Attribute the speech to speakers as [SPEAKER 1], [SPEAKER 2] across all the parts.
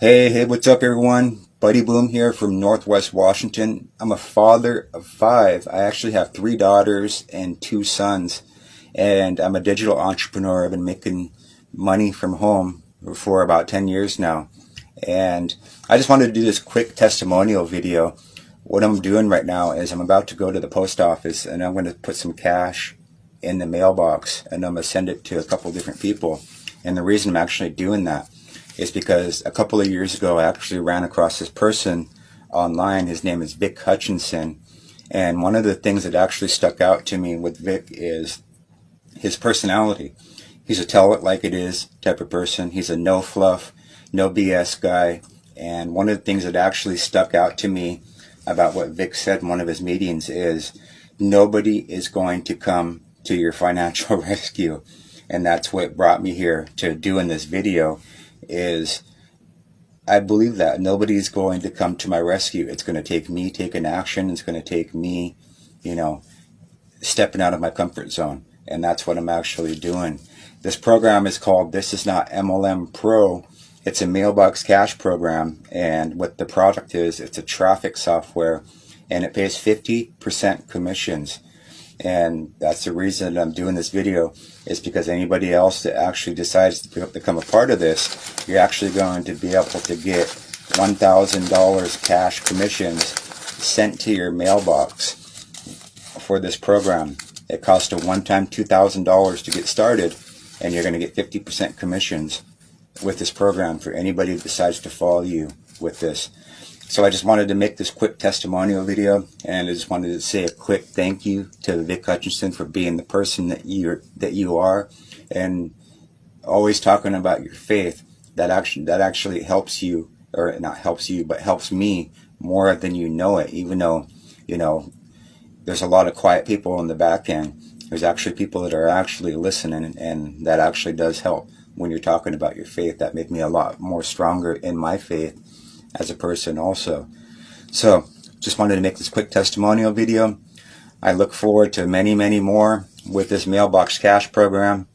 [SPEAKER 1] Hey, what's up everyone? Buddy Boome here from Northwest Washington. I'm a father of 5. I actually have 3 daughters and 2 sons, and I'm a digital entrepreneur. I've been making money from home for about 10 years now, and I just wanted to do this quick testimonial video. What I'm doing right now is I'm about to go to the post office, and I'm going to put some cash in the mailbox, and I'm going to send it to a couple different people. And the reason I'm actually doing that is because a couple of years ago I actually ran across this person online. His name is Vic Hutchinson, and one of the things that actually stuck out to me with Vic is his personality. He's a tell it like it is type of person. He's a no fluff, no BS guy, and one of the things that actually stuck out to me about what Vic said in one of his meetings is nobody is going to come to your financial rescue. And that's what brought me here to doing this video. Is I believe that nobody's going to come to my rescue. It's going to take me taking action. It's going to take me, stepping out of my comfort zone. And that's what I'm actually doing. This program is called This Is Not MLM Pro. It's a mailbox cash program. And what the product is, it's a traffic software. And it pays 50% commissions. And that's the reason that I'm doing this video, is because anybody else that actually decides to become a part of this, you're actually going to be able to get $1,000 cash commissions sent to your mailbox for this program. It costs a one-time $2,000 to get started, and you're going to get 50% commissions with this program for anybody that decides to follow you with this. So I just wanted to make this quick testimonial video, and I just wanted to say a quick thank you to Vic Hutchinson for being the person that you are, and always talking about your faith. That actually helps you, or not helps you, but helps me more than you know it. Even though there's a lot of quiet people in the back end, there's actually people that are actually listening, and that actually does help when you're talking about your faith. That made me a lot more stronger in my faith as a person also. So just wanted to make this quick testimonial video. I look forward to many more with this mailbox cash program.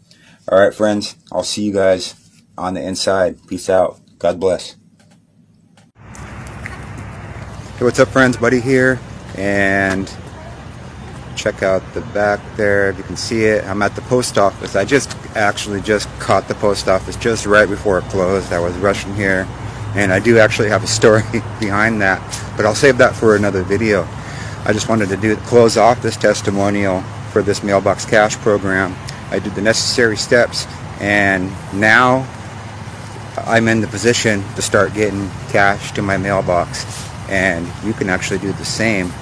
[SPEAKER 1] Alright friends, I'll see you guys on the inside. Peace out. God bless. Hey, what's up friends? Buddy here, and check out the back there if you can see it. I'm at the post office. I just caught the post office just right before it closed. I was rushing here. And I do actually have a story behind that, but I'll save that for another video. I just wanted to close off this testimonial for this mailbox cash program. I did the necessary steps, and now I'm in the position to start getting cash to my mailbox. And you can actually do the same.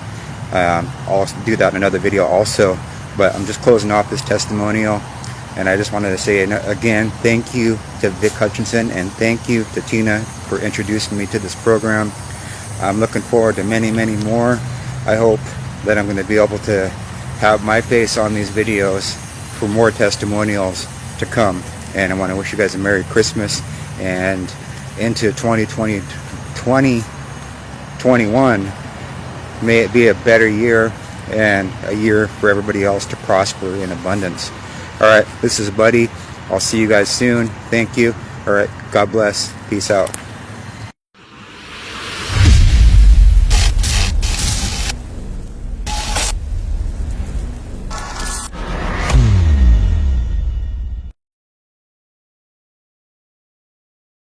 [SPEAKER 1] I'll do that in another video also, but I'm just closing off this testimonial. And I just wanted to say again, thank you to Vic Hutchinson, and thank you to Tina for introducing me to this program. I'm looking forward to many more. I hope that I'm going to be able to have my face on these videos for more testimonials to come. And I want to wish you guys a Merry Christmas, and into 2021, may it be a better year, and a year for everybody else to prosper in abundance. Alright, this is Buddy. I'll see you guys soon. Thank you. Alright, God bless. Peace out.